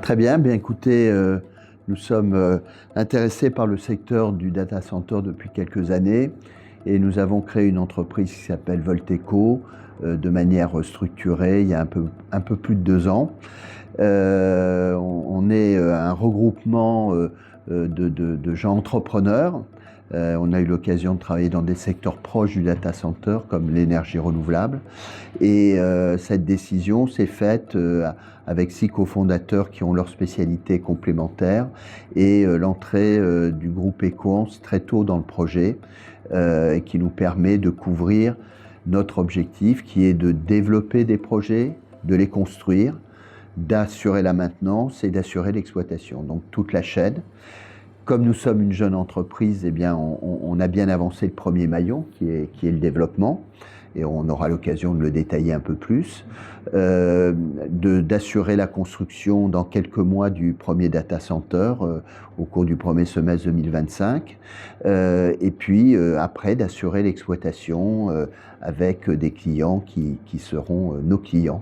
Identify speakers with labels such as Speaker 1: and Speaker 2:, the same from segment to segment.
Speaker 1: Très bien, bien écoutez, nous sommes intéressés par le secteur du data center depuis quelques années et nous avons créé une entreprise qui s'appelle Volteco de manière structurée il y a un peu plus de 2 ans. On est un regroupement de gens entrepreneurs. On a eu l'occasion de travailler dans des secteurs proches du data center comme l'énergie renouvelable. Et cette décision s'est faite avec 6 cofondateurs qui ont leurs spécialités complémentaires et l'entrée du groupe Equance très tôt dans le projet qui nous permet de couvrir notre objectif qui est de développer des projets, de les construire, d'assurer la maintenance et d'assurer l'exploitation. Donc toute la chaîne. Comme nous sommes une jeune entreprise, eh bien, on a bien avancé le premier maillon qui est le développement. Et on aura l'occasion de le détailler un peu plus, d'assurer la construction dans quelques mois du premier data center au cours du premier semestre 2025, et puis après d'assurer l'exploitation avec des clients qui seront nos clients.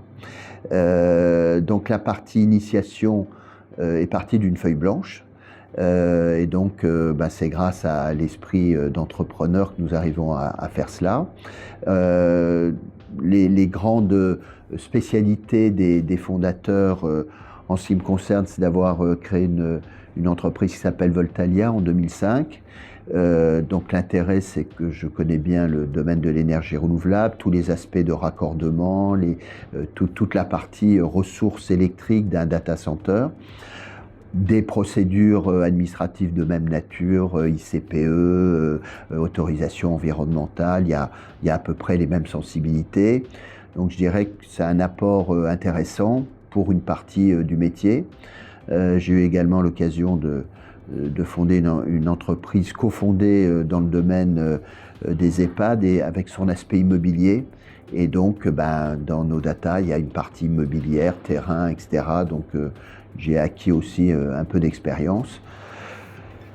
Speaker 1: Donc la partie initiation est partie d'une feuille blanche. Et donc, c'est grâce à l'esprit d'entrepreneur que nous arrivons à faire cela. Les grandes spécialités des fondateurs, en ce qui me concerne, c'est d'avoir créé une entreprise qui s'appelle Voltalia en 2005. Donc l'intérêt, c'est que je connais bien le domaine de l'énergie renouvelable, tous les aspects de raccordement, toute la partie ressources électriques d'un data center. Des procédures administratives de même nature, ICPE, autorisation environnementale, il y a à peu près les mêmes sensibilités. Donc je dirais que c'est un apport intéressant pour une partie du métier. J'ai eu également l'occasion de fonder une entreprise cofondée dans le domaine des EHPAD et avec son aspect immobilier. Et donc, dans nos data, il y a une partie immobilière, terrain, etc. Donc, j'ai acquis aussi un peu d'expérience.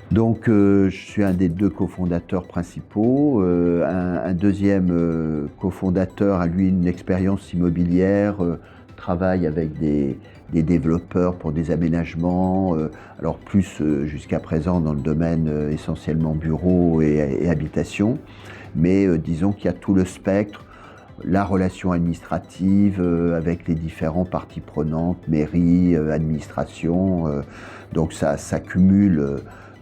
Speaker 1: Donc, je suis un des 2 cofondateurs principaux. Un deuxième cofondateur a, lui, une expérience immobilière, travaille avec des développeurs pour des aménagements, alors plus jusqu'à présent dans le domaine essentiellement bureau et habitation. Mais disons qu'il y a tout le spectre, la relation administrative avec les différentes parties prenantes, mairie, administration, donc ça cumule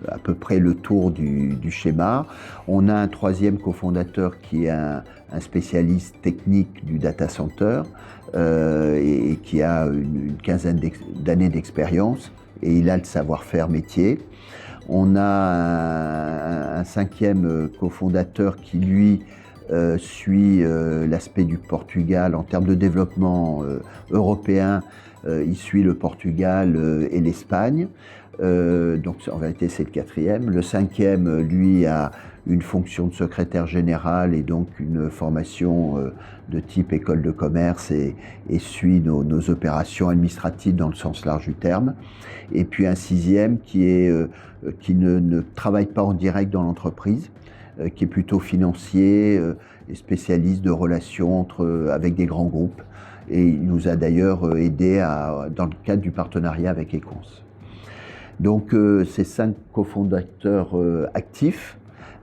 Speaker 1: à peu près le tour du schéma. On a un 3e cofondateur qui est un spécialiste technique du data center et qui a une quinzaine d'années d'expérience et il a le savoir-faire métier. On a un 5e cofondateur qui lui suit l'aspect du Portugal en termes de développement européen. Il suit le Portugal et l'Espagne. Donc en vérité c'est le 4e. Le 5e, lui, a une fonction de secrétaire général et donc une formation de type école de commerce et suit nos opérations administratives dans le sens large du terme. Et puis un 6e qui ne travaille pas en direct dans l'entreprise, qui est plutôt financier et spécialiste de relations avec des grands groupes. Et il nous a d'ailleurs aidé dans le cadre du partenariat avec Equance. Donc ces 5 cofondateurs actifs,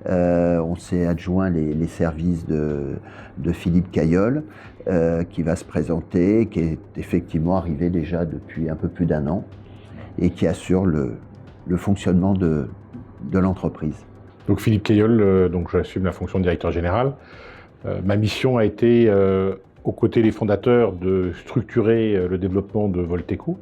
Speaker 1: on s'est adjoint les services de Philippe Cailleul, qui va se présenter, qui est effectivement arrivé déjà depuis un peu plus d'1 an et qui assure le fonctionnement de l'entreprise.
Speaker 2: Donc Philippe Cailleul, donc j'assume la fonction de directeur général. Ma mission a été, aux côtés des fondateurs, de structurer le développement de Volteco,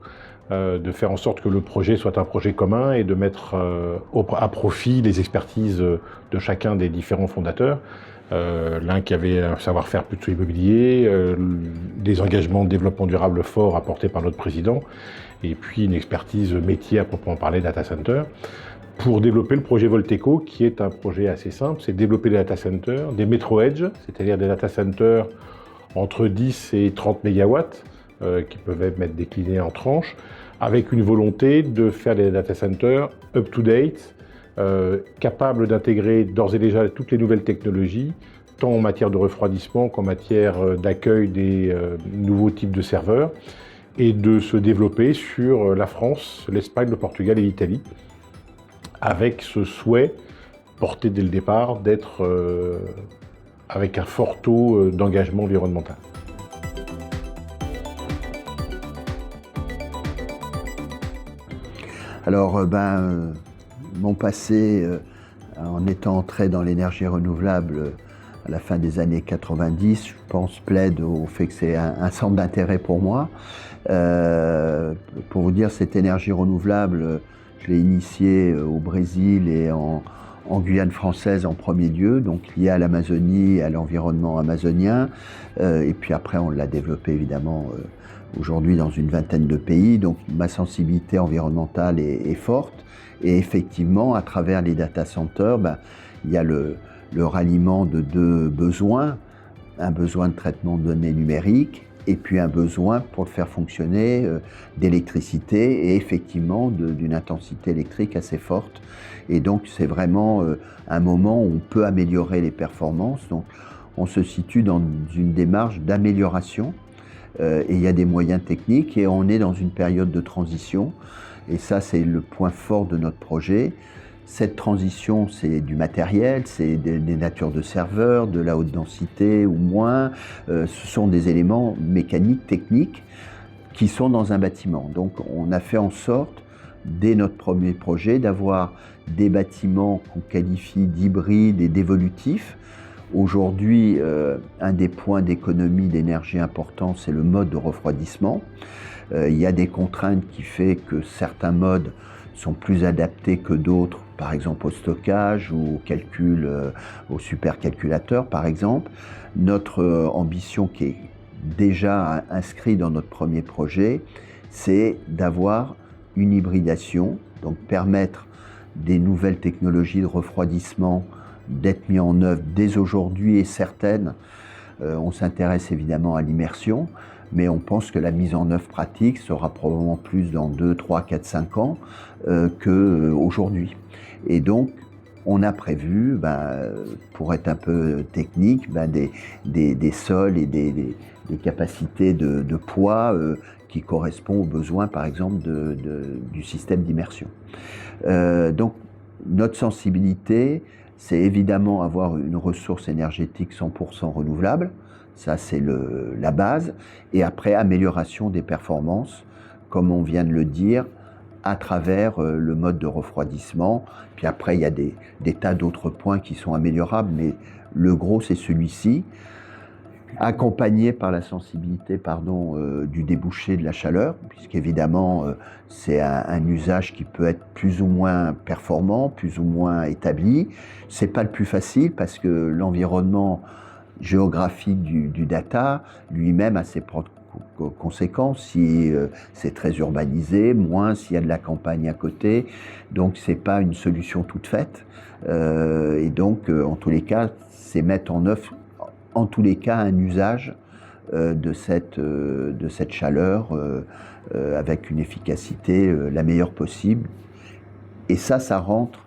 Speaker 2: de faire en sorte que le projet soit un projet commun et de mettre à profit les expertises de chacun des différents fondateurs. L'un qui avait un savoir-faire plutôt immobilier, des engagements de développement durable forts apportés par notre président, et puis une expertise métier à proprement parler data center, pour développer le projet Volteco, qui est un projet assez simple, c'est développer des data centers, des metro edge, c'est-à-dire des data centers entre 10 et 30 MW, qui peuvent être déclinés en tranches, avec une volonté de faire des data centers up-to-date, capables d'intégrer d'ores et déjà toutes les nouvelles technologies, tant en matière de refroidissement qu'en matière d'accueil des nouveaux types de serveurs, et de se développer sur la France, l'Espagne, le Portugal et l'Italie, avec ce souhait porté dès le départ d'être avec un fort taux d'engagement environnemental.
Speaker 1: Alors, mon passé, en étant entré dans l'énergie renouvelable à la fin des années 90, je pense, plaide au fait que c'est un centre d'intérêt pour moi. Pour vous dire, cette énergie renouvelable, je l'ai initiée au Brésil et en Guyane française en premier lieu, donc liée à l'Amazonie, à l'environnement amazonien. Et puis après, on l'a développée évidemment aujourd'hui dans une vingtaine de pays. Donc ma sensibilité environnementale est forte. Et effectivement, à travers les data centers, il y a le ralliement de deux besoins. Un besoin de traitement de données numériques et puis un besoin pour le faire fonctionner d'électricité et effectivement d'une intensité électrique assez forte. Et donc c'est vraiment un moment où on peut améliorer les performances. Donc on se situe dans une démarche d'amélioration et il y a des moyens techniques et on est dans une période de transition. Et ça c'est le point fort de notre projet. Cette transition, c'est du matériel, c'est des natures de serveurs, de la haute densité ou moins. Ce sont des éléments mécaniques, techniques, qui sont dans un bâtiment. Donc on a fait en sorte, dès notre premier projet, d'avoir des bâtiments qu'on qualifie d'hybrides et d'évolutifs. Aujourd'hui, un des points d'économie d'énergie importants, c'est le mode de refroidissement. Il y a des contraintes qui font que certains modes sont plus adaptés que d'autres, par exemple au stockage ou au calcul, au supercalculateur par exemple. Notre ambition qui est déjà inscrite dans notre premier projet, c'est d'avoir une hybridation, donc permettre des nouvelles technologies de refroidissement d'être mis en œuvre dès aujourd'hui et certaines. On s'intéresse évidemment à l'immersion, mais on pense que la mise en œuvre pratique sera probablement plus dans 2, 3, 4, 5 ans qu'aujourd'hui. Et donc, on a prévu, pour être un peu technique, des sols et des capacités de poids qui correspondent aux besoins, par exemple, du système d'immersion. Donc, notre sensibilité, c'est évidemment avoir une ressource énergétique 100% renouvelable. Ça, c'est la base. Et après, amélioration des performances, comme on vient de le dire, à travers le mode de refroidissement. Puis après, il y a des tas d'autres points qui sont améliorables, mais le gros, c'est celui-ci, accompagné par la sensibilité du débouché de la chaleur, puisqu'évidemment, c'est un usage qui peut être plus ou moins performant, plus ou moins établi. C'est pas le plus facile, parce que l'environnement géographique du data lui-même a ses propres conséquences, si c'est très urbanisé, moins s'il y a de la campagne à côté, donc c'est pas une solution toute faite, et donc en tous les cas c'est mettre en œuvre en tous les cas un usage de cette chaleur avec une efficacité la meilleure possible, et ça rentre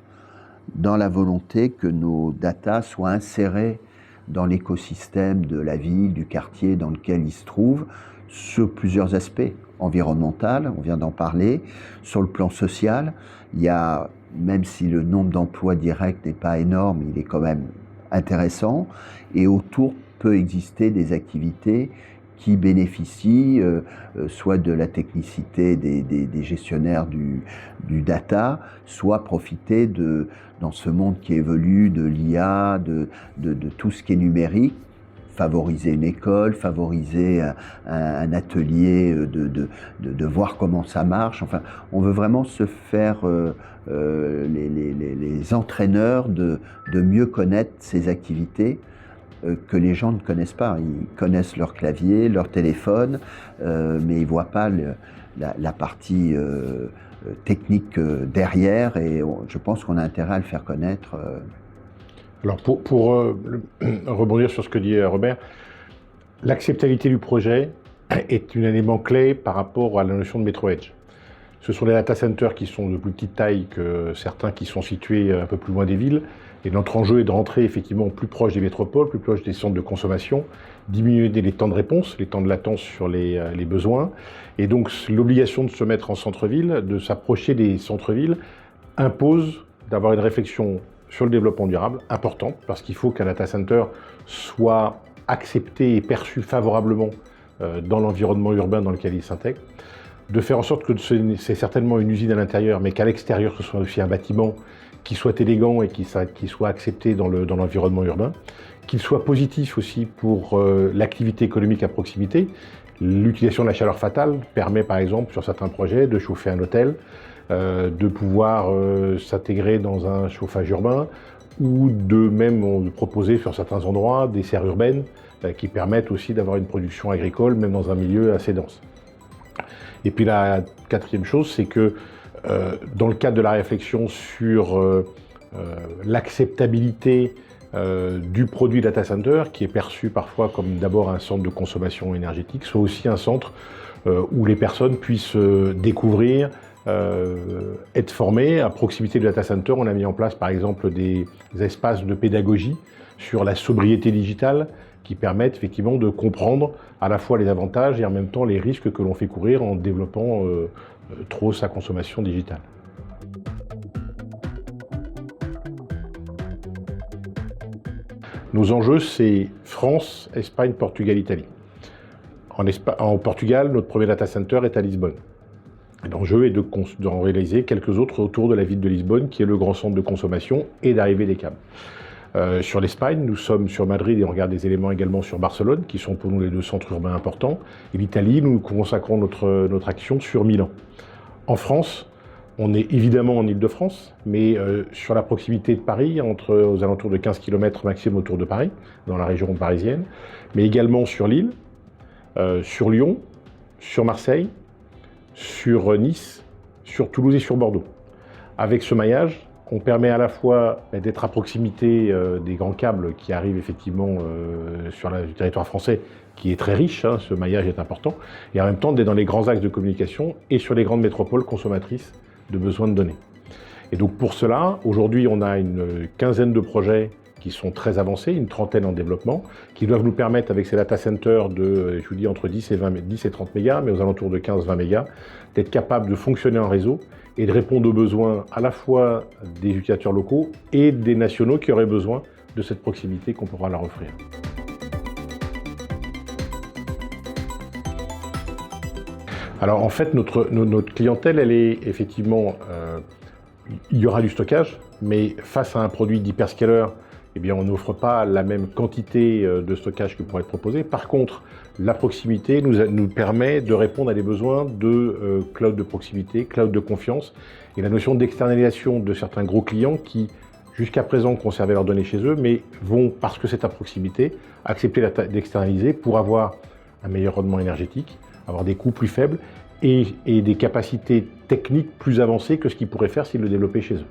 Speaker 1: dans la volonté que nos data soient insérés dans l'écosystème de la ville, du quartier dans lequel ils se trouvent, sur plusieurs aspects. Environnemental, on vient d'en parler. Sur le plan social, il y a, même si le nombre d'emplois directs n'est pas énorme, il est quand même intéressant. Et autour peut exister des activités qui bénéficient soit de la technicité des gestionnaires du data, soit profiter dans ce monde qui évolue, de l'IA, de tout ce qui est numérique, favoriser une école, favoriser un atelier, de voir comment ça marche. Enfin, on veut vraiment se faire les entraîneurs de mieux connaître ces activités que les gens ne connaissent pas. Ils connaissent leur clavier, leur téléphone, mais ils ne voient pas la partie technique derrière, et je pense qu'on a intérêt à le faire connaître.
Speaker 2: Alors pour rebondir sur ce que dit Robert, l'acceptabilité du projet est un élément clé par rapport à la notion de Metro Edge. Ce sont les data centers qui sont de plus petite taille que certains qui sont situés un peu plus loin des villes, Et notre enjeu est de rentrer effectivement plus proche des métropoles, plus proche des centres de consommation, diminuer les temps de réponse, les temps de latence sur les besoins. Et donc l'obligation de se mettre en centre-ville, de s'approcher des centres-villes, impose d'avoir une réflexion sur le développement durable importante, parce qu'il faut qu'un data center soit accepté et perçu favorablement dans l'environnement urbain dans lequel il s'intègre, de faire en sorte que c'est certainement une usine à l'intérieur, mais qu'à l'extérieur ce soit aussi un bâtiment qui soit élégant et qui soit accepté dans l'environnement urbain, qu'il soit positif aussi pour l'activité économique à proximité. L'utilisation de la chaleur fatale permet par exemple sur certains projets de chauffer un hôtel, de pouvoir s'intégrer dans un chauffage urbain, ou de même proposer sur certains endroits des serres urbaines qui permettent aussi d'avoir une production agricole, même dans un milieu assez dense. Et puis la quatrième chose, c'est que dans le cadre de la réflexion sur l'acceptabilité du produit data center, qui est perçu parfois comme d'abord un centre de consommation énergétique, soit aussi un centre où les personnes puissent découvrir, être formées. À proximité du data center, on a mis en place par exemple des espaces de pédagogie sur la sobriété digitale qui permettent effectivement de comprendre à la fois les avantages et en même temps les risques que l'on fait courir en développant trop sa consommation digitale. Nos enjeux, c'est France, Espagne, Portugal, Italie. En Portugal, notre premier data center est à Lisbonne. L'enjeu est d'en réaliser quelques autres autour de la ville de Lisbonne, qui est le grand centre de consommation et d'arrivée des câbles. Sur l'Espagne, nous sommes sur Madrid et on regarde des éléments également sur Barcelone, qui sont pour nous les deux centres urbains importants. Et l'Italie, nous consacrons notre action sur Milan. En France, on est évidemment en Île-de-France, mais sur la proximité de Paris, aux alentours de 15 km maximum autour de Paris, dans la région parisienne, mais également sur Lille, sur Lyon, sur Marseille, sur Nice, sur Toulouse et sur Bordeaux. Avec ce maillage, on permet à la fois d'être à proximité des grands câbles qui arrivent effectivement sur le territoire français, qui est très riche, hein, ce maillage est important, et en même temps d'être dans les grands axes de communication et sur les grandes métropoles consommatrices de besoins de données. Et donc pour cela, aujourd'hui on a une quinzaine de projets qui sont très avancés, une trentaine en développement, qui doivent nous permettre avec ces data centers de, je vous dis, entre 10 et 30 mégas, mais aux alentours de 15-20 mégas, d'être capables de fonctionner en réseau et de répondre aux besoins à la fois des utilisateurs locaux et des nationaux qui auraient besoin de cette proximité qu'on pourra leur offrir. Alors en fait, notre clientèle, elle est effectivement, il y aura du stockage, mais face à un produit d'hyperscaler, eh bien, on n'offre pas la même quantité de stockage que pourrait être proposé. Par contre, la proximité nous permet de répondre à des besoins de cloud de proximité, cloud de confiance, et la notion d'externalisation de certains gros clients qui, jusqu'à présent, conservaient leurs données chez eux, mais vont, parce que c'est à proximité, accepter d'externaliser pour avoir un meilleur rendement énergétique, avoir des coûts plus faibles et des capacités techniques plus avancées que ce qu'ils pourraient faire s'ils le développaient chez eux.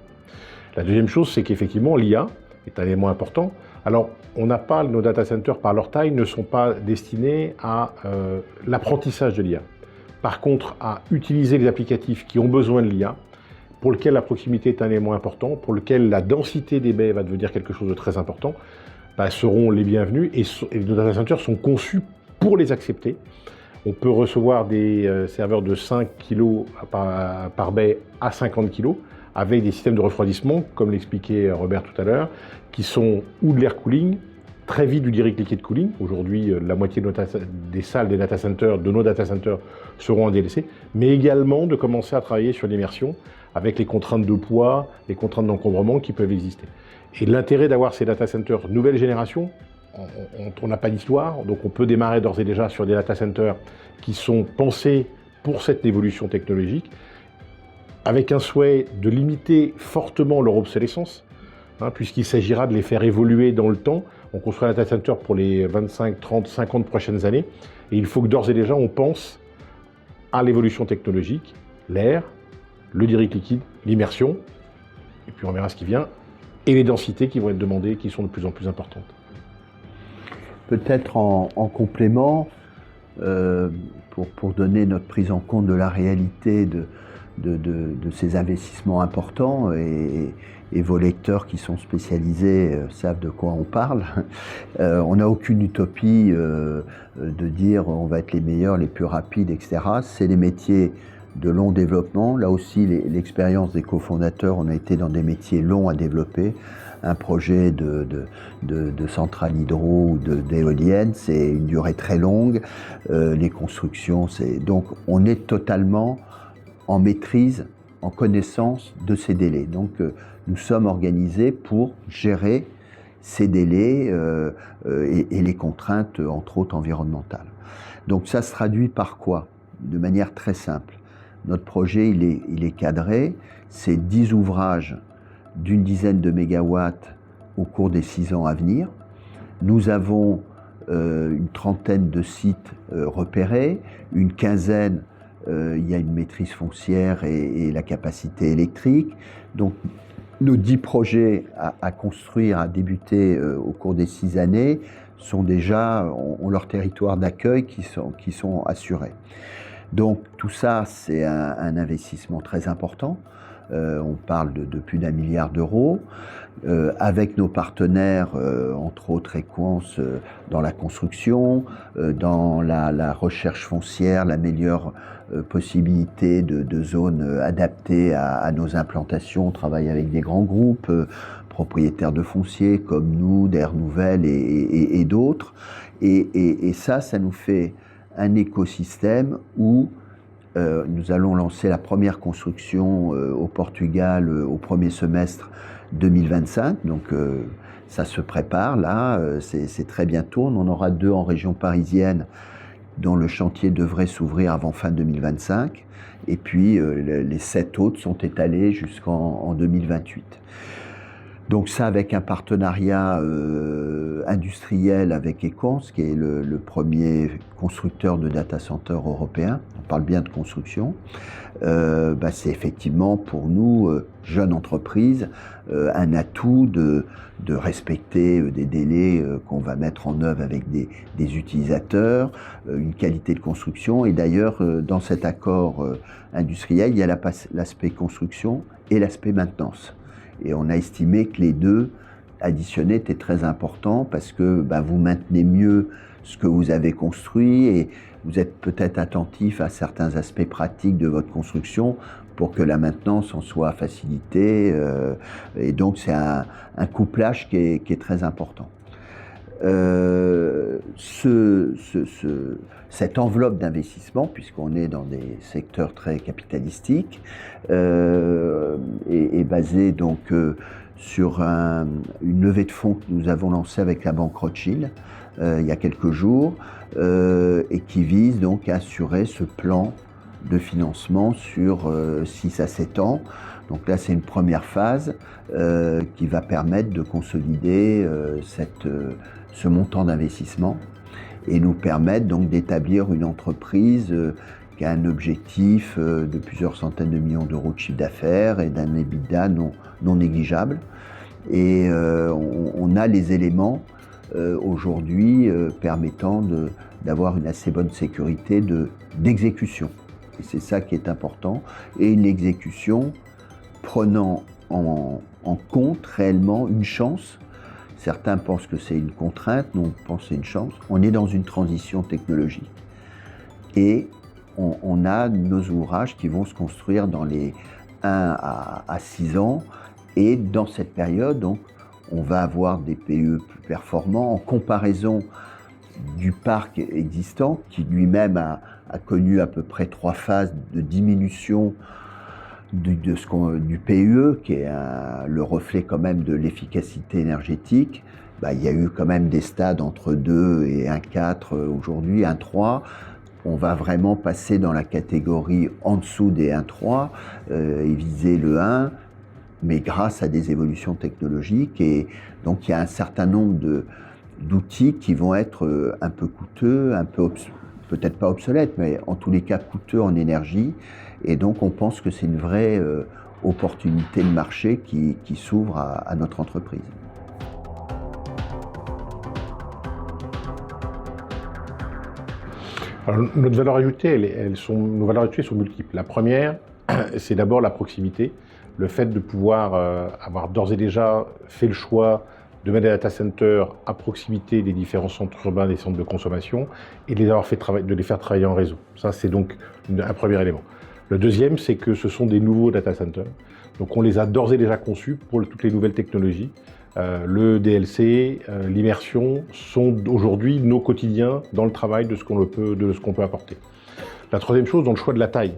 Speaker 2: La deuxième chose, c'est qu'effectivement, l'IA est un élément important. Alors, nos data centers, par leur taille, ne sont pas destinés à l'apprentissage de l'IA. Par contre, à utiliser les applicatifs qui ont besoin de l'IA, pour lesquels la proximité est un élément important, pour lesquels la densité des baies va devenir quelque chose de très important, seront les bienvenus et nos data centers sont conçus pour les accepter. On peut recevoir des serveurs de 5 kg par baie à 50 kg, avec des systèmes de refroidissement, comme l'expliquait Robert tout à l'heure, qui sont ou de l'air cooling, très vite du direct liquid cooling. Aujourd'hui, la moitié des salles des data centers, de nos data centers, seront en DLC, mais également de commencer à travailler sur l'immersion avec les contraintes de poids, les contraintes d'encombrement qui peuvent exister. Et l'intérêt d'avoir ces data centers nouvelle génération, on n'a pas d'histoire, donc on peut démarrer d'ores et déjà sur des data centers qui sont pensés pour cette évolution technologique, avec un souhait de limiter fortement leur obsolescence, puisqu'il s'agira de les faire évoluer dans le temps. On construit un data center pour les 25, 30, 50 prochaines années, et il faut que d'ores et déjà on pense à l'évolution technologique, l'air, le direct liquide, l'immersion, et puis on verra ce qui vient, et les densités qui vont être demandées, qui sont de plus en plus importantes.
Speaker 1: Peut-être en complément, pour donner notre prise en compte de la réalité de ces investissements importants et et vos lecteurs qui sont spécialisés savent de quoi on parle. On n'a aucune utopie de dire on va être les meilleurs, les plus rapides, etc. C'est des métiers de long développement. Là aussi, l'expérience des cofondateurs, on a été dans des métiers longs à développer. Un projet de centrale hydro ou d'éolienne, c'est une durée très longue. Les constructions, donc on est totalement en maîtrise, en connaissance de ces délais. Donc nous sommes organisés pour gérer ces délais et les contraintes, entre autres environnementales. Donc ça se traduit par quoi? De manière très simple. Notre projet, il est cadré. C'est 10 ouvrages d'une dizaine de mégawatts au cours des 6 ans à venir. Nous avons une trentaine de sites repérés, une quinzaine, il y a une maîtrise foncière et la capacité électrique. Donc nos 10 projets à construire, à débuter au cours des 6 années, sont déjà, ont leur territoire d'accueil qui sont assurés. Donc tout ça, c'est un investissement très important. On parle de plus d'1 milliard d'euros. Avec nos partenaires, entre autres Equans, dans la construction, dans la recherche foncière, la meilleure possibilité de zones adaptées à nos implantations. On travaille avec des grands groupes, propriétaires de fonciers comme nous, d'Air Nouvelle et d'autres. Et ça nous fait un écosystème où nous allons lancer la première construction au Portugal au premier semestre 2025. Donc ça se prépare là, c'est très bientôt. On en aura 2 en région parisienne dont le chantier devrait s'ouvrir avant fin 2025. Et puis les 7 autres sont étalés jusqu'en 2028. Donc ça avec un partenariat industriel avec Equans, qui est le premier constructeur de data center européen. On parle bien de construction. C'est effectivement pour nous, jeunes entreprises, un atout de respecter des délais qu'on va mettre en œuvre avec des utilisateurs, une qualité de construction. Et d'ailleurs, dans cet accord industriel, il y a l'aspect construction et l'aspect maintenance. Et on a estimé que les deux additionnés étaient très importants parce que vous maintenez mieux ce que vous avez construit et vous êtes peut-être attentif à certains aspects pratiques de votre construction pour que la maintenance en soit facilitée. Et donc c'est un couplage qui est très important. Cette enveloppe d'investissement, puisqu'on est dans des secteurs très capitalistiques, est basée donc sur une levée de fonds que nous avons lancée avec la banque Rothschild il y a quelques jours et qui vise donc à assurer ce plan de financement sur 6 à 7 ans. Donc là, c'est une première phase qui va permettre de consolider ce montant d'investissement et nous permettre donc d'établir une entreprise qui a un objectif de plusieurs centaines de millions d'euros de chiffre d'affaires et d'un EBITDA non négligeable. Et on a les éléments aujourd'hui permettant d'avoir une assez bonne sécurité d'exécution. Et c'est ça qui est important. Et une exécution prenant en compte réellement une chance. Certains pensent que c'est une contrainte, nous on pense que c'est une chance. On est dans une transition technologique. Et on a nos ouvrages qui vont se construire dans les 1 à 6 ans. Et dans cette période, donc, on va avoir des PE plus performants en comparaison du parc existant qui lui-même a connu à peu près 3 phases de diminution du PUE, qui est le reflet quand même de l'efficacité énergétique. Il y a eu quand même des stades entre 2 et 1,4 aujourd'hui, 1,3. On va vraiment passer dans la catégorie en dessous des 1,3 et viser le 1, mais grâce à des évolutions technologiques. Et donc il y a un certain nombre d'outils qui vont être un peu coûteux, un peu peut-être pas obsolètes, mais en tous les cas coûteux en énergie. Et donc on pense que c'est une vraie opportunité de marché qui s'ouvre à notre entreprise.
Speaker 2: Alors, nos valeurs ajoutées sont multiples. La première, c'est d'abord la proximité le fait de pouvoir avoir d'ores et déjà fait le choix de mettre des data centers à proximité des différents centres urbains, des centres de consommation, et de les faire travailler en réseau. Ça, c'est donc un premier élément. Le deuxième, c'est que ce sont des nouveaux data centers. Donc on les a d'ores et déjà conçus pour toutes les nouvelles technologies. Le DLC, l'immersion sont aujourd'hui nos quotidiens dans le travail de ce qu'on peut apporter. La troisième chose, dans le choix de la taille.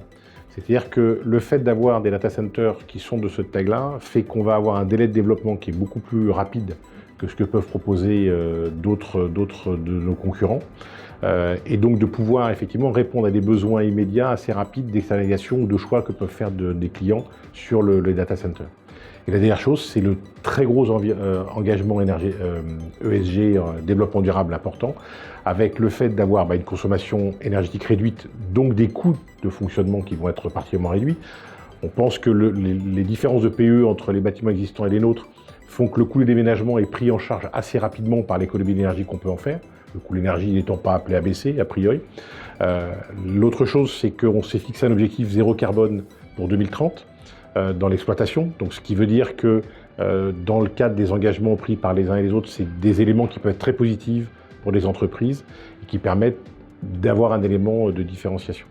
Speaker 2: C'est-à-dire que le fait d'avoir des data centers qui sont de cette taille-là fait qu'on va avoir un délai de développement qui est beaucoup plus rapide que ce que peuvent proposer d'autres de nos concurrents. Et donc de pouvoir effectivement répondre à des besoins immédiats assez rapides d'externalisation ou de choix que peuvent faire des clients sur les data centers. Et la dernière chose, c'est le très gros engagement ESG, développement durable important, avec le fait d'avoir une consommation énergétique réduite, donc des coûts de fonctionnement qui vont être particulièrement réduits. On pense que les différences de PE entre les bâtiments existants et les nôtres font que le coût du déménagement est pris en charge assez rapidement par l'économie d'énergie qu'on peut en faire, le coût de l'énergie n'étant pas appelé à baisser, a priori. L'autre chose, c'est qu'on s'est fixé un objectif zéro carbone pour 2030 dans l'exploitation, donc ce qui veut dire que dans le cadre des engagements pris par les uns et les autres, c'est des éléments qui peuvent être très positifs pour les entreprises et qui permettent d'avoir un élément de différenciation.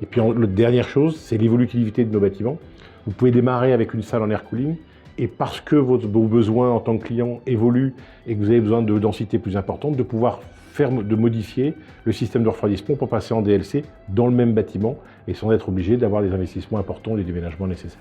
Speaker 2: Et puis la dernière chose, c'est l'évolutivité de nos bâtiments. Vous pouvez démarrer avec une salle en air cooling, et parce que vos besoins en tant que client évoluent et que vous avez besoin de densité plus importante, de modifier le système de refroidissement pour passer en DLC dans le même bâtiment et sans être obligé d'avoir des investissements importants et des déménagements nécessaires.